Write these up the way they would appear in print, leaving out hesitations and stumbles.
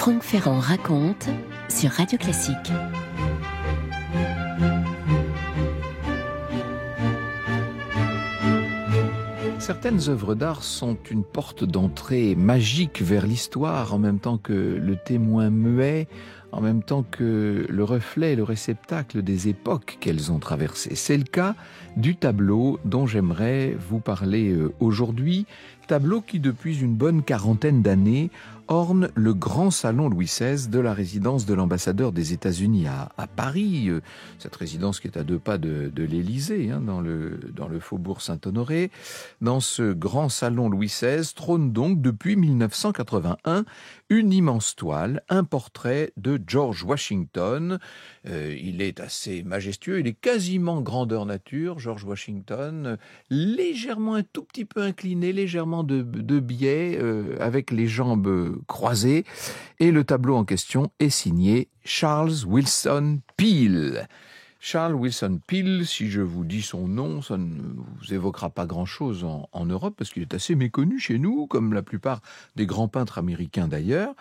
Franck Ferrand raconte sur Radio Classique. Certaines œuvres d'art sont une porte d'entrée magique vers l'histoire, en même temps que le témoin muet, en même temps que le reflet et le réceptacle des époques qu'elles ont traversées. C'est le cas du tableau dont j'aimerais vous parler aujourd'hui. Tableau qui, depuis une bonne quarantaine d'années, orne le grand salon Louis XVI de la résidence de l'ambassadeur des États-Unis à Paris. Cette résidence qui est à 2 pas de l'Élysée, dans le faubourg Saint-Honoré. Dans ce grand salon Louis XVI trône donc depuis 1981 une immense toile, un portrait de George Washington. Il est assez majestueux, il est quasiment grandeur nature, George Washington, légèrement un tout petit peu incliné, légèrement de biais, avec les jambes croisées. Et le tableau en question est signé Charles Willson Peale. Charles Willson Peale, si je vous dis son nom, ça ne vous évoquera pas grand-chose en Europe, parce qu'il est assez méconnu chez nous, comme la plupart des grands peintres américains d'ailleurs.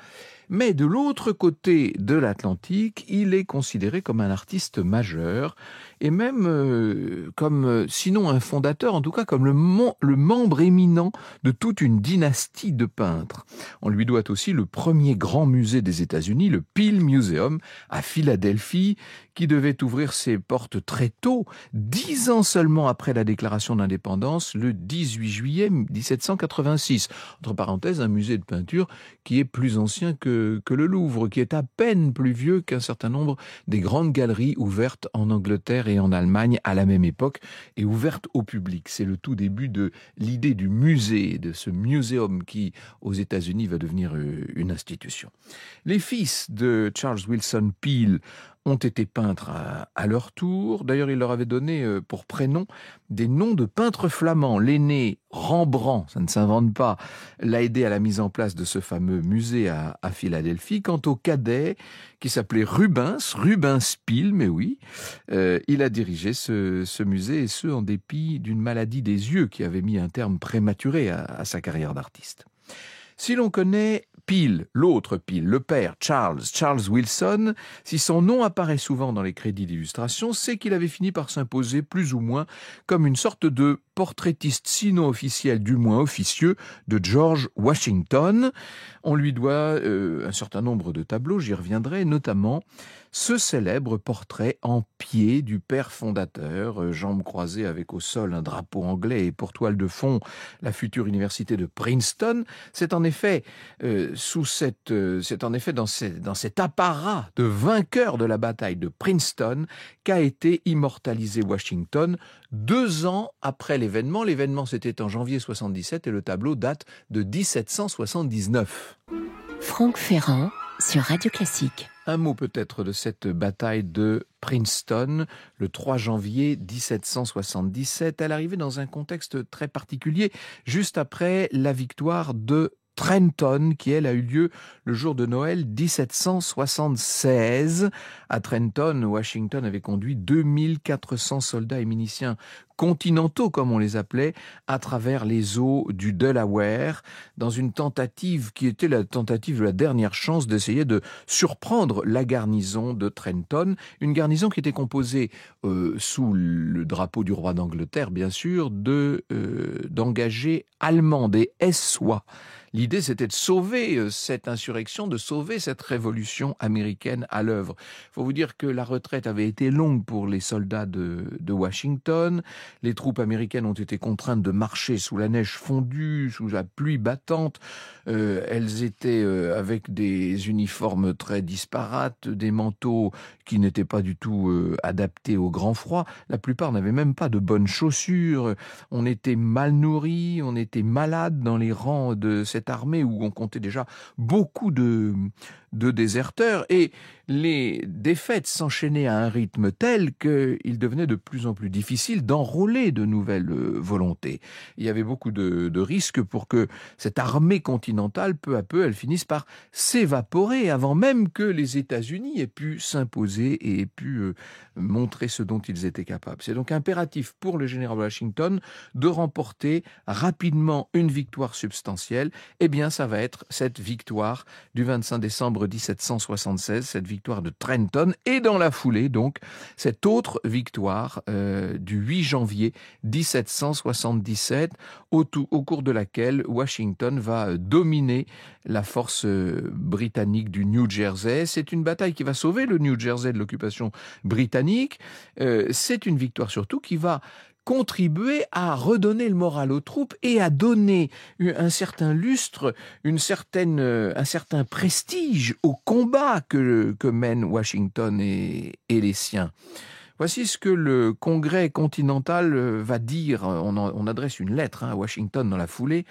Mais de l'autre côté de l'Atlantique, il est considéré comme un artiste majeur, et même comme, sinon un fondateur, en tout cas comme le membre éminent de toute une dynastie de peintres. On lui doit aussi le premier grand musée des États-Unis, le Peale Museum, à Philadelphie, qui devait ouvrir ses portes très tôt, 10 ans seulement après la déclaration d'indépendance, le 18 juillet 1786. Entre parenthèses, un musée de peinture qui est plus ancien que le Louvre, qui est à peine plus vieux qu'un certain nombre des grandes galeries ouvertes en Angleterre et en Allemagne à la même époque et ouvertes au public. C'est le tout début de l'idée du musée, de ce muséum qui, aux États-Unis, va devenir une institution. Les fils de Charles Willson Peale ont été peintres à leur tour. D'ailleurs, il leur avait donné pour prénom des noms de peintres flamands. L'aîné, Rembrandt, ça ne s'invente pas, l'a aidé à la mise en place de ce fameux musée à Philadelphie. Quant au cadet, qui s'appelait Rubens Peale, mais oui, il a dirigé ce musée, et ce, en dépit d'une maladie des yeux qui avait mis un terme prématuré à sa carrière d'artiste. Si l'on connaît Peale, l'autre Peale, le père Charles Willson, si son nom apparaît souvent dans les crédits d'illustration, c'est qu'il avait fini par s'imposer plus ou moins comme une sorte de portraitiste, sinon officiel, du moins officieux, de George Washington. On lui doit un certain nombre de tableaux, j'y reviendrai, notamment ce célèbre portrait en pied du père fondateur, jambes croisées avec au sol un drapeau anglais et pour toile de fond la future université de Princeton. C'est en effet dans cet apparat de vainqueur de la bataille de Princeton qu'a été immortalisé Washington 2 ans après l'événement. L'événement, c'était en janvier 77 et le tableau date de 1779. Franck Ferrand sur Radio Classique. Un mot peut-être de cette bataille de Princeton, le 3 janvier 1777. Elle arrivait dans un contexte très particulier, juste après la victoire de Trenton, qui elle a eu lieu le jour de Noël 1776. À Trenton, Washington avait conduit 2400 soldats et miliciens continentaux, comme on les appelait, à travers les eaux du Delaware, dans une tentative qui était la tentative de la dernière chance d'essayer de surprendre la garnison de Trenton, une garnison qui était composée sous le drapeau du roi d'Angleterre, bien sûr, d'engagés allemands, des SOA. L'idée, c'était de sauver cette insurrection, de sauver cette révolution américaine à l'œuvre. Il faut vous dire que la retraite avait été longue pour les soldats de Washington. Les troupes américaines ont été contraintes de marcher sous la neige fondue, sous la pluie battante. Elles étaient avec des uniformes très disparates, des manteaux qui n'étaient pas du tout adaptés au grand froid. La plupart n'avaient même pas de bonnes chaussures. On était mal nourris, on était malades dans les rangs de cette armée où on comptait déjà beaucoup de déserteurs, et les défaites s'enchaînaient à un rythme tel qu'il devenait de plus en plus difficile d'enrôler de nouvelles volontés. Il y avait beaucoup de risques pour que cette armée continentale, peu à peu, elle finisse par s'évaporer avant même que les États-Unis aient pu s'imposer et aient pu montrer ce dont ils étaient capables. C'est donc impératif pour le général Washington de remporter rapidement une victoire substantielle. Eh bien, ça va être cette victoire du 25 décembre octobre 1776, cette victoire de Trenton, et dans la foulée, donc, cette autre victoire du 8 janvier 1777, au cours de laquelle Washington va dominer la force britannique du New Jersey. C'est une bataille qui va sauver le New Jersey de l'occupation britannique. C'est une victoire surtout qui va contribuer à redonner le moral aux troupes et à donner un certain lustre, un certain prestige au combat que mènent Washington et les siens. Voici ce que le Congrès continental va dire. On adresse une lettre à Washington dans la foulée,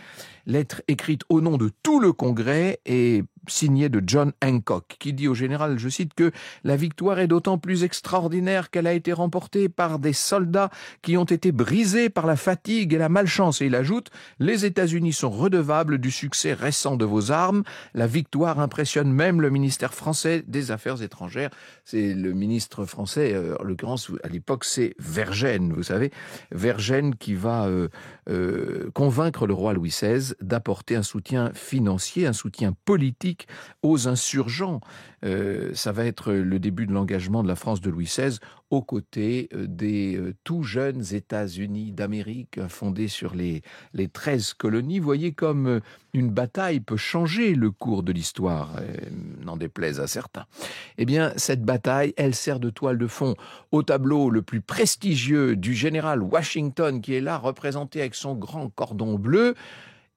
lettre écrite au nom de tout le Congrès et signée de John Hancock, qui dit au général, je cite, que la victoire est d'autant plus extraordinaire qu'elle a été remportée par des soldats qui ont été brisés par la fatigue et la malchance. Et il ajoute, les États-Unis sont redevables du succès récent de vos armes. La victoire impressionne même le ministère français des Affaires étrangères. C'est le ministre français, en l'occurrence, à l'époque, c'est Vergennes, vous savez. Vergennes qui va convaincre le roi Louis XVI d'apporter un soutien financier, un soutien politique aux insurgents. Ça va être le début de l'engagement de la France de Louis XVI aux côtés des tout jeunes États-Unis d'Amérique fondés sur les 13 colonies. Vous voyez comme une bataille peut changer le cours de l'histoire, n'en déplaise à certains. Eh bien, cette bataille, elle sert de toile de fond au tableau le plus prestigieux du général Washington qui est là représenté avec son grand cordon bleu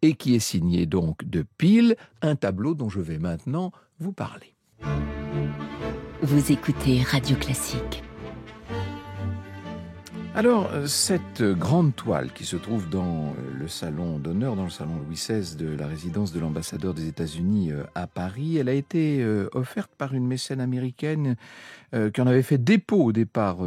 et qui est signé donc de Peel, un tableau dont je vais maintenant vous parler. Vous écoutez Radio Classique. Alors, cette grande toile qui se trouve dans le salon d'honneur, dans le salon Louis XVI de la résidence de l'ambassadeur des États-Unis à Paris, elle a été offerte par une mécène américaine qui en avait fait dépôt au départ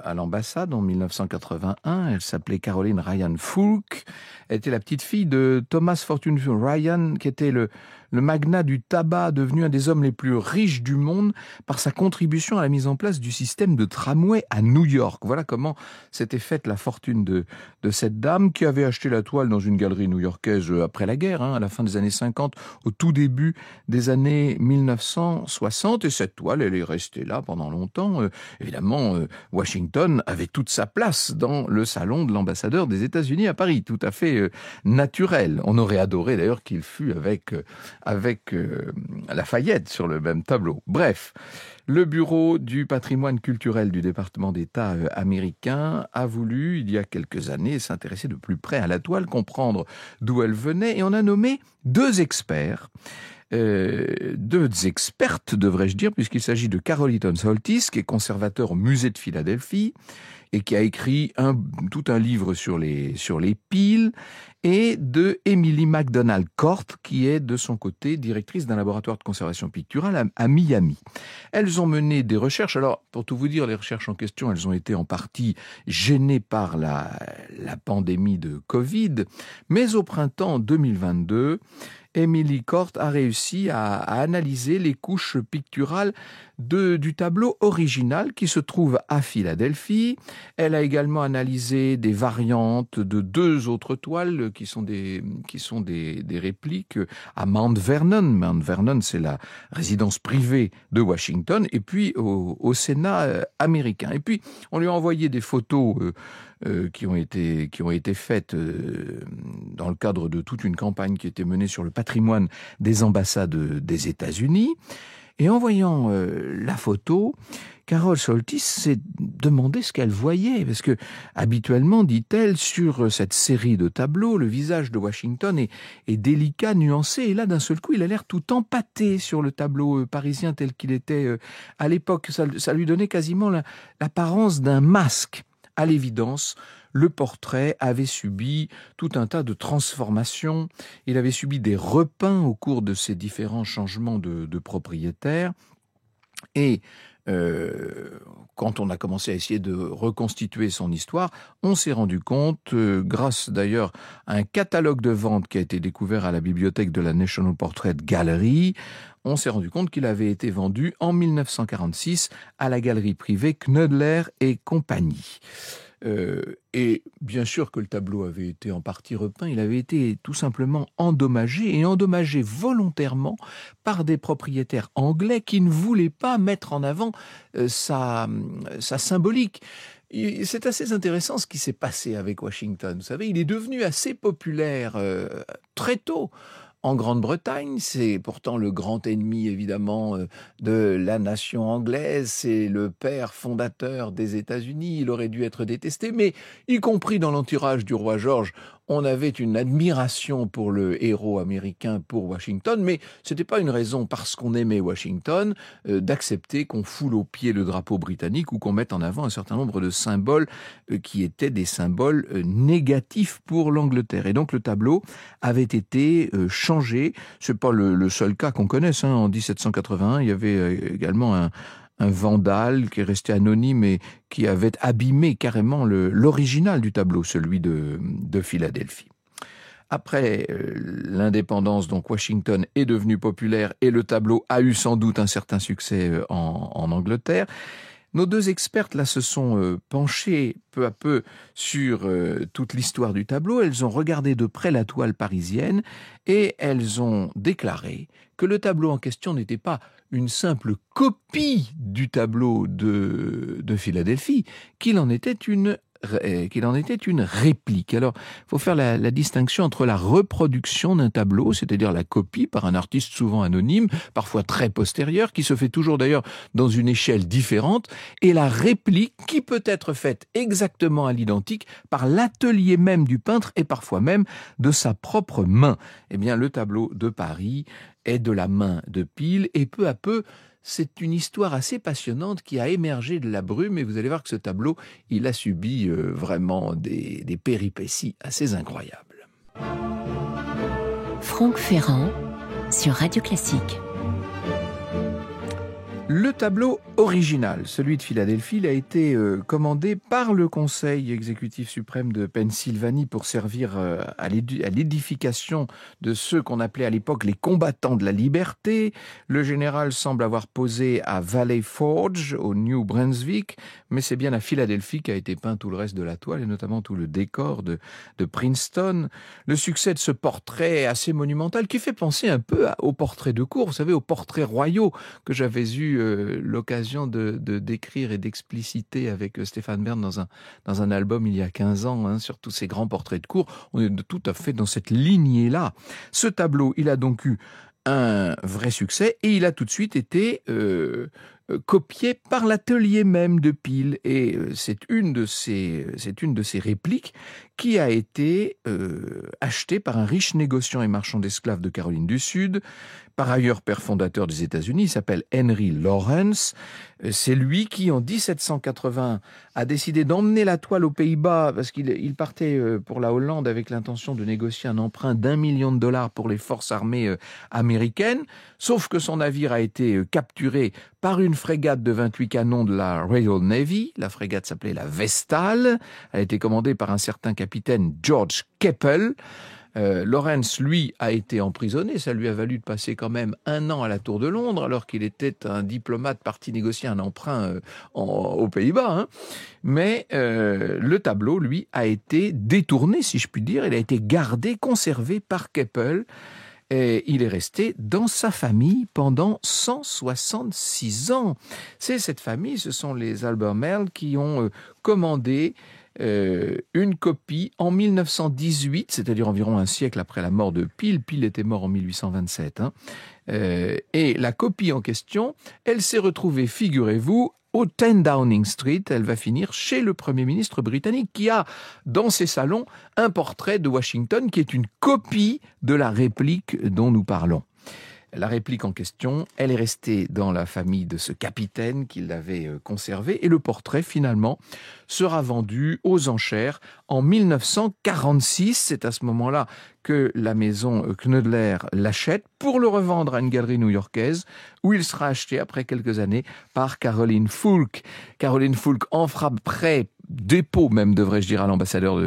à l'ambassade en 1981. Elle s'appelait Caroline Ryan Fulk. Elle était la petite fille de Thomas Fortune Ryan, qui était le magnat du tabac, devenu un des hommes les plus riches du monde par sa contribution à la mise en place du système de tramway à New York. Voilà comment s'était faite la fortune de cette dame qui avait acheté la toile dans une galerie new-yorkaise après la guerre, à la fin des années 50, au tout début des années 1960. Et cette toile, elle est restée là pendant longtemps. Évidemment, Washington avait toute sa place dans le salon de l'ambassadeur des États-Unis à Paris, tout à fait naturel. On aurait adoré d'ailleurs qu'il fût avec Lafayette sur le même tableau. Bref, le bureau du patrimoine culturel du département d'État américain a voulu, il y a quelques années, s'intéresser de plus près à la toile, comprendre d'où elle venait, et on a nommé deux expertes, devrais-je dire, puisqu'il s'agit de Carol Eaton Soltis, qui est conservateur au musée de Philadelphie, et qui a écrit tout un livre sur les piles, et de Emily McDonald Cort, qui est de son côté directrice d'un laboratoire de conservation picturale à Miami. Elles ont mené des recherches. Alors, pour tout vous dire, les recherches en question, elles ont été en partie gênées par la pandémie de Covid, mais au printemps 2022, Emily Cort a réussi à analyser les couches picturales du tableau original qui se trouve à Philadelphie. Elle a également analysé des variantes de deux autres toiles qui sont des répliques à Mount Vernon. Mount Vernon, c'est la résidence privée de Washington, et puis au Sénat américain. Et puis, on lui a envoyé des photos qui ont été faites dans le cadre de toute une campagne qui était menée sur le patrimoine des ambassades des États-Unis. Et en voyant la photo, Carol Soltis s'est demandé ce qu'elle voyait, parce que habituellement, dit-elle, sur cette série de tableaux, le visage de Washington est délicat, nuancé, et là, d'un seul coup, il a l'air tout empâté sur le tableau parisien tel qu'il était à l'époque. Ça lui donnait quasiment l'apparence d'un masque. À l'évidence, le portrait avait subi tout un tas de transformations. Il avait subi des repeints au cours de ces différents changements de propriétaires. Et quand on a commencé à essayer de reconstituer son histoire, on s'est rendu compte, grâce d'ailleurs à un catalogue de vente qui a été découvert à la bibliothèque de la National Portrait Gallery, on s'est rendu compte qu'il avait été vendu en 1946 à la galerie privée Knoedler et compagnie. Et bien sûr que le tableau avait été en partie repeint, il avait été tout simplement endommagé, et endommagé volontairement par des propriétaires anglais qui ne voulaient pas mettre en avant sa symbolique. C'est assez intéressant ce qui s'est passé avec Washington. Vous savez, il est devenu assez populaire très tôt. En Grande-Bretagne, c'est pourtant le grand ennemi évidemment de la nation anglaise, c'est le père fondateur des États-Unis, il aurait dû être détesté, mais y compris dans l'entourage du roi George, on avait une admiration pour le héros américain, pour Washington, mais c'était pas une raison parce qu'on aimait Washington d'accepter qu'on foule aux pieds le drapeau britannique ou qu'on mette en avant un certain nombre de symboles qui étaient des symboles négatifs pour l'Angleterre. Et donc le tableau avait été changé. C'est pas le seul cas qu'on connaisse. En 1781, il y avait également un vandale qui est resté anonyme et qui avait abîmé carrément l'original du tableau, celui de Philadelphie. Après l'indépendance, donc Washington est devenu populaire et le tableau a eu sans doute un certain succès en Angleterre. Nos deux expertes là se sont penchées peu à peu sur toute l'histoire du tableau. Elles ont regardé de près la toile parisienne et elles ont déclaré que le tableau en question n'était pas une simple copie du tableau de Philadelphie, qu'il en était une réplique. Alors, il faut faire la distinction entre la reproduction d'un tableau, c'est-à-dire la copie par un artiste souvent anonyme, parfois très postérieur, qui se fait toujours d'ailleurs dans une échelle différente, et la réplique qui peut être faite exactement à l'identique par l'atelier même du peintre et parfois même de sa propre main. Eh bien, le tableau de Paris est de la main de Peale et peu à peu, c'est une histoire assez passionnante qui a émergé de la brume et vous allez voir que ce tableau, il a subi vraiment des péripéties assez incroyables. Franck Ferrand sur Radio Classique. Le tableau original, celui de Philadelphie, il a été commandé par le Conseil exécutif suprême de Pennsylvanie pour servir à l'édification de ceux qu'on appelait à l'époque les combattants de la liberté. Le général semble avoir posé à Valley Forge, au New Brunswick, mais c'est bien à Philadelphie qu'a été peint tout le reste de la toile, et notamment tout le décor de Princeton. Le succès de ce portrait assez monumental, qui fait penser un peu aux portraits de cour, vous savez, aux portraits royaux que j'avais eu l'occasion de décrire et d'expliciter avec Stéphane Bern dans un album il y a 15 ans, sur tous ces grands portraits de cour. On est tout à fait dans cette lignée-là. Ce tableau, il a donc eu un vrai succès et il a tout de suite été copié par l'atelier même de Peale. Et c'est une de ces répliques qui a été achetée par un riche négociant et marchand d'esclaves de Caroline du Sud, par ailleurs père fondateur des États-Unis. Il s'appelle Henry Lawrence. C'est lui qui, en 1780, a décidé d'emmener la toile aux Pays-Bas parce qu'il partait pour la Hollande avec l'intention de négocier un emprunt d'1 million de dollars pour les forces armées américaines. Sauf que son navire a été capturé par une frégate de 28 canons de la Royal Navy. La frégate s'appelait la Vestal. Elle a été commandée par un certain capitaine George Keppel. Lawrence, lui, a été emprisonné. Ça lui a valu de passer quand même 1 an à la Tour de Londres, alors qu'il était un diplomate parti négocier un emprunt aux Pays-Bas. Mais le tableau, lui, a été détourné, si je puis dire. Il a été gardé, conservé par Keppel. Et il est resté dans sa famille pendant 166 ans. C'est cette famille, ce sont les Albemarle qui ont commandé une copie en 1918, c'est-à-dire environ un siècle après la mort de Peale. Peale était mort en 1827. Et la copie en question, elle s'est retrouvée, figurez-vous, au 10 Downing Street. Elle va finir chez le Premier ministre britannique qui a, dans ses salons, un portrait de Washington qui est une copie de la réplique dont nous parlons. La réplique en question, elle est restée dans la famille de ce capitaine qui l'avait conservée et le portrait, finalement, sera vendu aux enchères en 1946. C'est à ce moment-là que la maison Knoedler l'achète pour le revendre à une galerie new-yorkaise où il sera acheté après quelques années par Caroline Foulk. Caroline Foulk en fera prêt, dépôt même devrais-je dire, à l'ambassadeur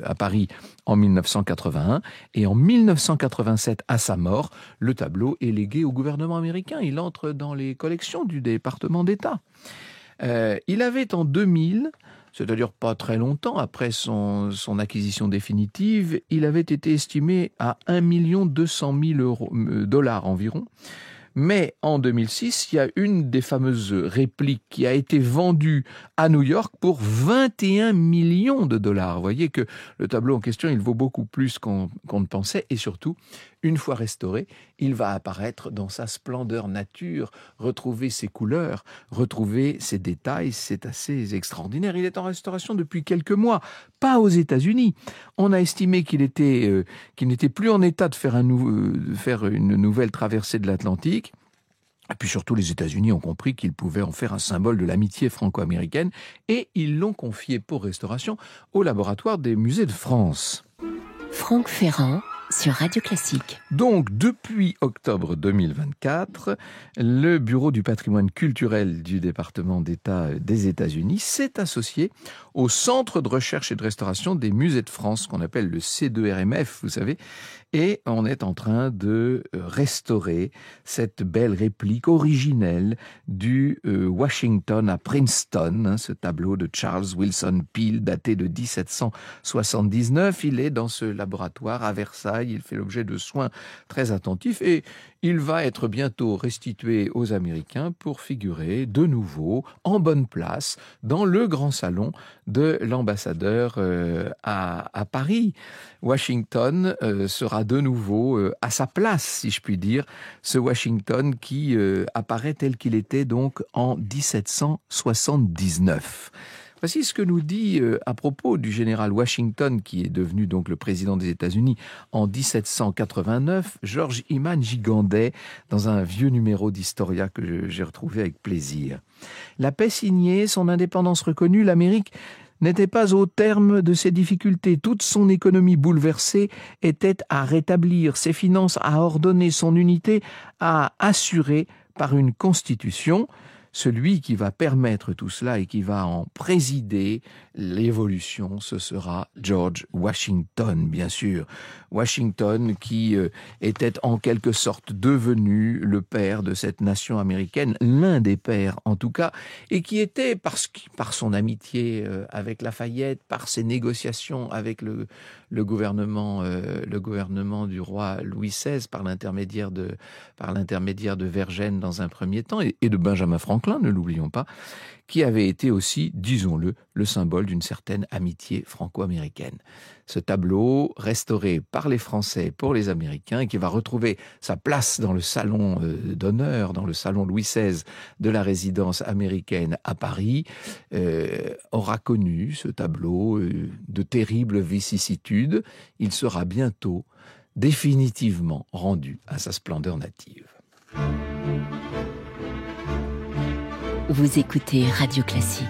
à Paris en 1981 et en 1987 à sa mort, le tableau est légué au gouvernement américain. Il entre dans les collections du département d'État. Il avait en 2000 c'est-à-dire pas très longtemps après son acquisition définitive, il avait été estimé à 1 200 000 dollars environ. Mais en 2006, il y a une des fameuses répliques qui a été vendue à New York pour 21 millions de dollars. Vous voyez que le tableau en question, il vaut beaucoup plus qu'on ne pensait. Et surtout, une fois restauré, il va apparaître dans sa splendeur nature, retrouver ses couleurs, retrouver ses détails. C'est assez extraordinaire. Il est en restauration depuis quelques mois, pas aux États-Unis. On a estimé qu'il n'était plus en état de faire une nouvelle traversée de l'Atlantique. Et puis surtout, les États-Unis ont compris qu'ils pouvaient en faire un symbole de l'amitié franco-américaine et ils l'ont confié pour restauration au laboratoire des musées de France. Franck Ferrand sur Radio Classique. Donc, depuis octobre 2024, le Bureau du patrimoine culturel du département d'État des États-Unis s'est associé au Centre de recherche et de restauration des musées de France, qu'on appelle le C2RMF, vous savez, et on est en train de restaurer cette belle réplique originelle du Washington à Princeton, ce tableau de Charles Willson Peale daté de 1779. Il est dans ce laboratoire à Versailles, il fait l'objet de soins très attentifs et il va être bientôt restitué aux Américains pour figurer de nouveau en bonne place dans le grand salon de l'ambassadeur à Paris. Washington sera de nouveau à sa place, si je puis dire, ce Washington qui apparaît tel qu'il était donc en 1779. Voici ce que nous dit à propos du général Washington, qui est devenu donc le président des États-Unis en 1789, Georges Iman Gigandet, dans un vieux numéro d'Historia que j'ai retrouvé avec plaisir. La paix signée, son indépendance reconnue, l'Amérique n'était pas au terme de ses difficultés. Toute son économie bouleversée était à rétablir, ses finances à ordonner, son unité à assurer par une constitution. Celui qui va permettre tout cela et qui va en présider l'évolution, ce sera George Washington, bien sûr. Washington qui était en quelque sorte devenu le père de cette nation américaine, l'un des pères en tout cas, et qui était, par son amitié avec Lafayette, par ses négociations avec le gouvernement du roi Louis XVI, par l'intermédiaire de Vergennes dans un premier temps, et de Benjamin Franklin, ne l'oublions pas, qui avait été aussi, disons-le, le symbole d'une certaine amitié franco-américaine. Ce tableau, restauré par les Français pour les Américains, qui va retrouver sa place dans le salon d'honneur, dans le salon Louis XVI de la résidence américaine à Paris, aura connu ce tableau de terribles vicissitudes. Il sera bientôt définitivement rendu à sa splendeur native. Vous écoutez Radio Classique.